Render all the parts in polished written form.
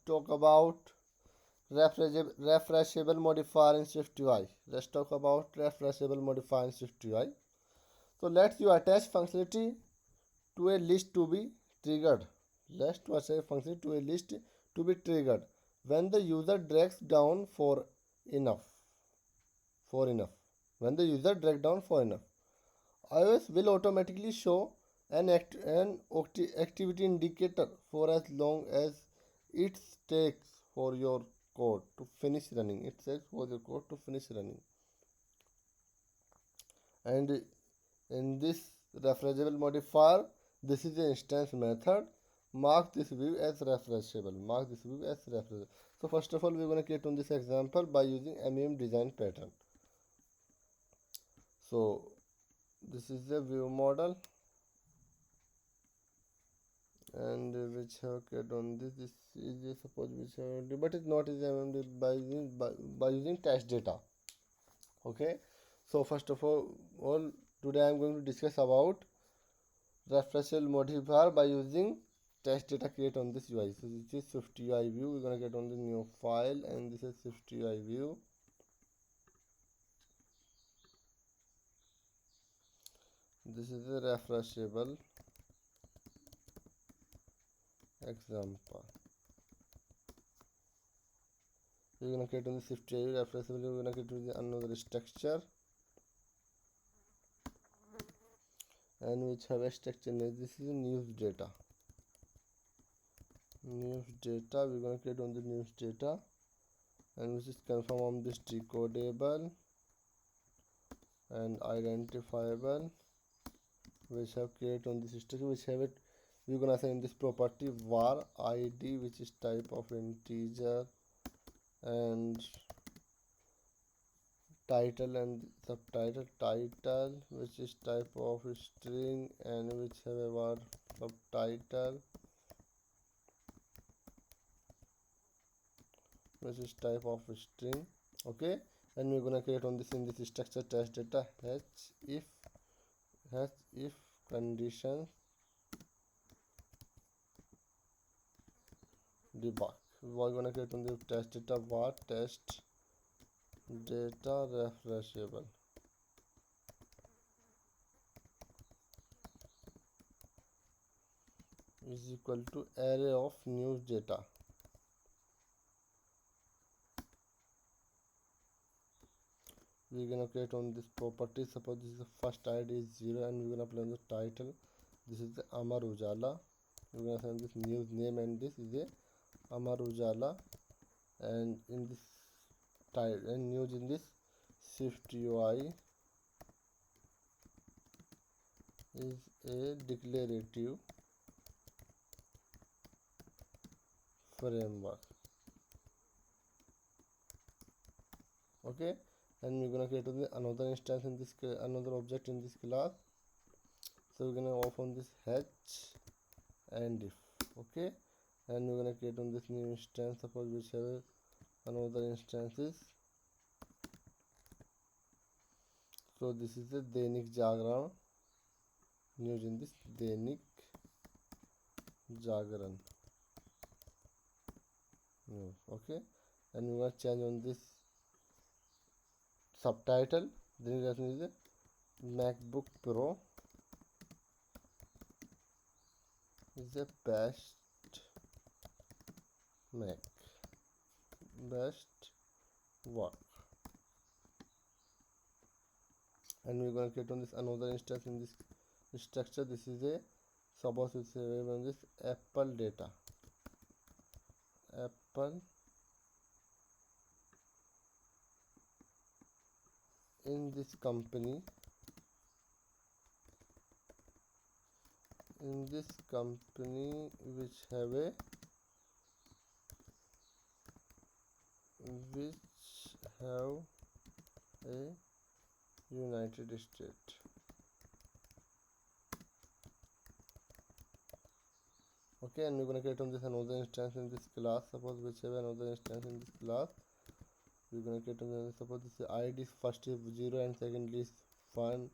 talk about refreshable modifier in Swiftui. Let's talk about refreshable modifier in Swiftui. So let's you attach functionality to a list to be triggered. Let's to attach functionality to a list to be triggered when the user drags down for enough. When the user drags down for enough, iOS will automatically show an activity indicator for as long as it takes for your code to finish running. It takes for your code to finish running. And in this refreshable modifier, this is the instance method. Mark this view as refreshable. So first of all, we're going to create on this example by using MEM design pattern. So this is the view model, and which have created on this is the suppose which have, but it's not is MMD by using test data. Okay, so first of all today I am going to discuss about refreshable modifier by using test data create on this UI. So this is Swiftui view. We're gonna get on the new file, and this is Swiftui view. This is a refreshable example. We're gonna create on the Swiftui refreshable. We're gonna create with another structure, and which have a structure name. This is news data. We're going to create on the news data, and which is confirm on this decodable and identifiable, which have created on this structure, which have it. We're going to assign this property var id, which is type of integer, and title and subtitle. Title, which is type of string, and which have a var subtitle, which is type of string. Okay, and we're gonna create on this in this structure test data if condition debug. We're gonna create on the test data var test data refreshable is equal to array of news data. We're gonna create on this property. Suppose this is the first id is 0, and we're gonna apply on the title. This is the Amar Ujala. We're gonna send this news name, and this is a Amar Ujala, and in this title and news in this Swiftui is a declarative framework. Okay, and we're gonna create another instance in this another object in this class. So we're gonna open this hatch and if. Okay, and we're gonna create on this new instance. Suppose which have another instances. So this is the Dainik Jagran, news in this Dainik Jagran news. Okay, and we're gonna change on this subtitle. Then that is the MacBook Pro is the best work, and we're going to create on this another instance in this structure. This is a suppose it's on this Apple data. Apple in this company which have a United States. Okay, and we're gonna create on this another instance in this class. Suppose which have another instance in this class. We're gonna create on this. Suppose this id first is 0 and secondly is 1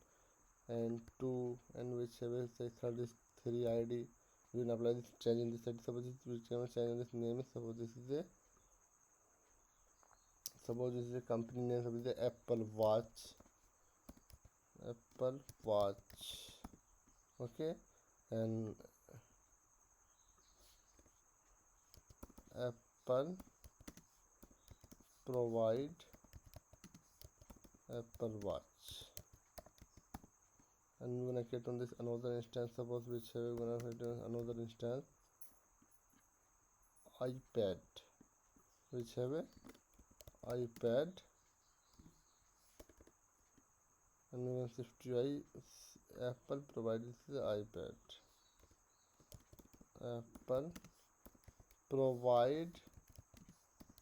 and 2, and which have a say third is 3 id, We will apply this change in this set. Suppose this will change in this name. Suppose this is a company name. Suppose this is Apple Watch. Apple Watch. Okay, and Apple provide Apple Watch. And we're gonna get on this another instance. Suppose which we're gonna get another instance iPad, which have a iPad, and we're gonna Swiftui Apple provides the iPad. Apple provide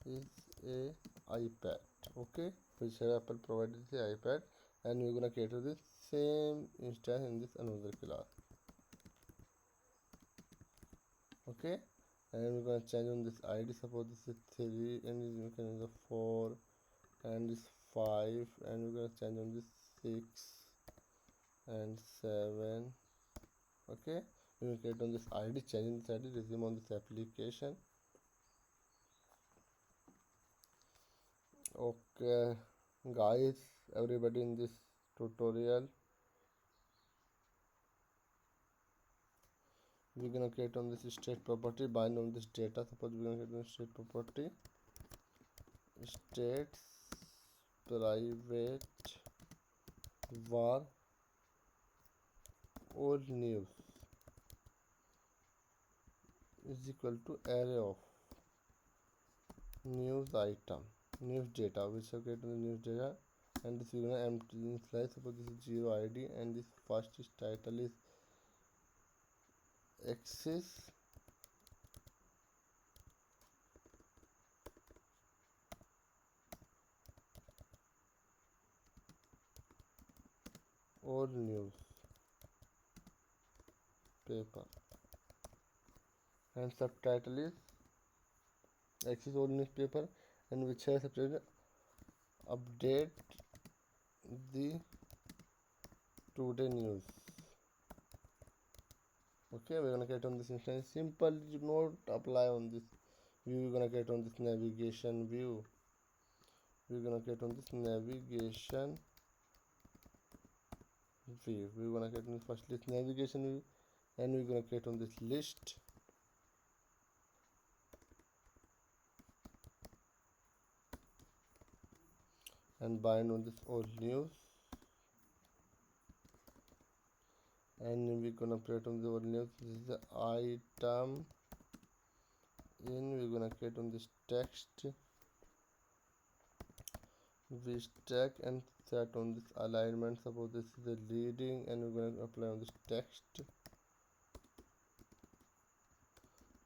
is a iPad. Okay, which have Apple provided the iPad, and we're gonna cater this same instance in this another class. Okay, and we're gonna change on this ID. Suppose this is 3 and you can use 4 and this 5, and we're gonna change on this 6 and 7. Okay, we will get on this ID, changing this ID, resume on this application. Okay guys, everybody in this tutorial, we're gonna create on this state property, bind on this data. Suppose we're gonna create on state property, states private var old news is equal to array of news item, news data, which have created the news data, and this we're gonna empty in slice. Suppose this is 0 ID, and this first is title is axis or news paper, and subtitle is axis or newspaper, and which has subtitle update the today news. Okay, we're gonna get on this instance. Simple, do not apply on this view. We're gonna get on this navigation view. We're gonna get on this navigation view. We're gonna get on first list navigation view, and we're gonna get on this list, and bind on this old news, and we're gonna create on the old news. This is the item in. We're gonna create on this text, we stack and set on this alignment. Suppose this is the leading, and we're going to apply on this text,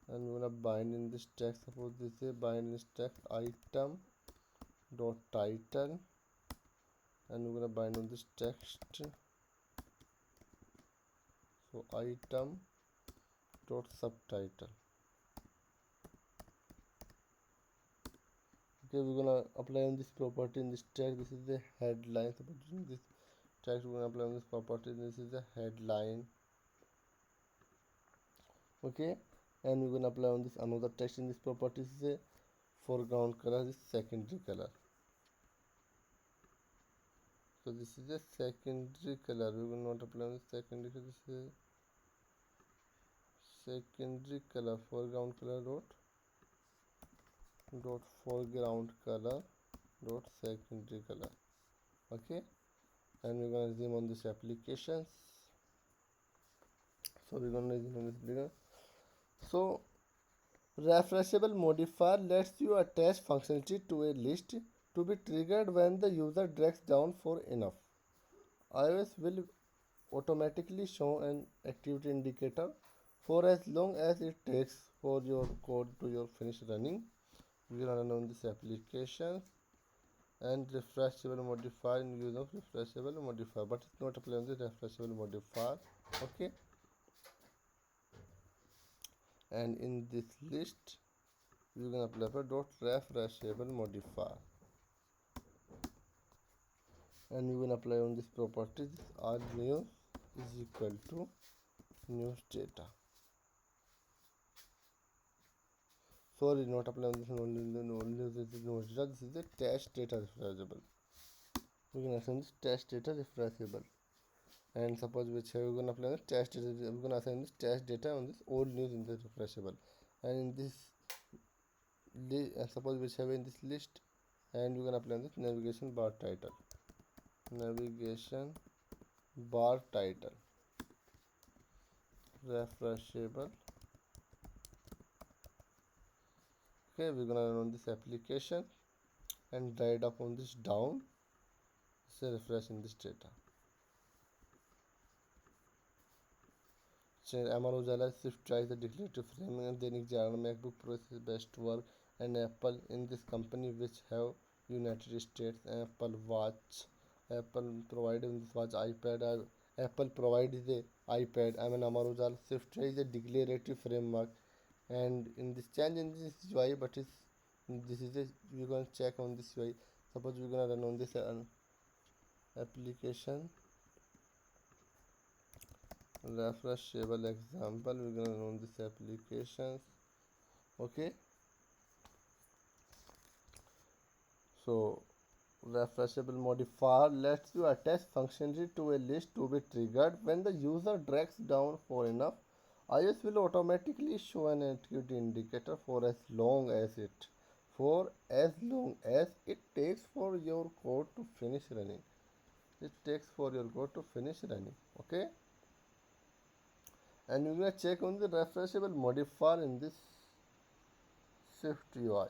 and we're going to bind in this text. Suppose this is bind in this text item dot title, and we're going to bind on this text, so item dot subtitle. Okay, we're gonna apply on this property in this text. This is the headline. Suppose in this text we're gonna apply on this property. This is the headline. Okay, and we're gonna apply on this another text in this property. This is a foreground color, this secondary color. So this is a secondary color. We will not apply on the secondary color. This is secondary color, foreground color dot foreground color dot secondary color. Okay, and we're gonna zoom on this applications. So we're gonna zoom on this application. So refreshable modifier lets you attach functionality to a list to be triggered when the user drags down for enough. iOS will automatically show an activity indicator for as long as it takes for your code to your finish running. We will run on this application, and refreshable modifier in use of refreshable modifier, but it's not apply on the refreshable modifier. Okay, and in this list we're gonna apply for dot refreshable modifier, and we will apply on this property. This all news is equal to news data. Sorry, not apply on this one, only this is no data. This is a test data refreshable. We can assign this test data refreshable. And suppose which we're gonna apply the test data, we're gonna assign this test data on this old news in the refreshable. And in this suppose which have in this list, and we're gonna apply this navigation bar title. Navigation bar title refreshable. Okay, we're gonna run this application and drag up on this down. Say refresh in this data. Amar Ujala Swiftui the declarative framing and then Jana MacBook Pro is best work and Apple in this company which have United States Apple Watch. Apple provided this watch iPad. Apple provides the iPad. I mean Amar Ujala Swiftui is a declarative framework, and in this change in this UI, but is this is a we're gonna check on this UI. Suppose we're gonna run on this application refreshable example. We're gonna run this applications. Okay, so refreshable modifier lets you attach functionality to a list to be triggered when the user drags down for enough. iOS will automatically show an activity indicator for as long as it takes for your code to finish running. It takes for your code to finish running. Okay, and we're gonna check on the refreshable modifier in this Swift UI.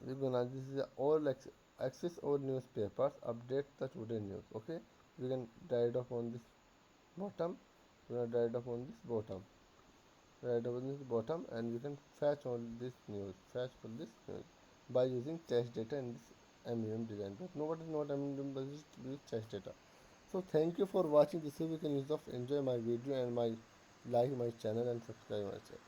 We're gonna this is all access all newspapers, update the today news. Okay, we can drag up on this bottom. We're gonna drag up on this bottom. Drag up on this bottom, and we can fetch all this news. Fetch for this news by using test data in this MEM design. But nobody not MEM, but use test data. So thank you for watching this. If you can use of enjoy my video and my like my channel and subscribe my channel.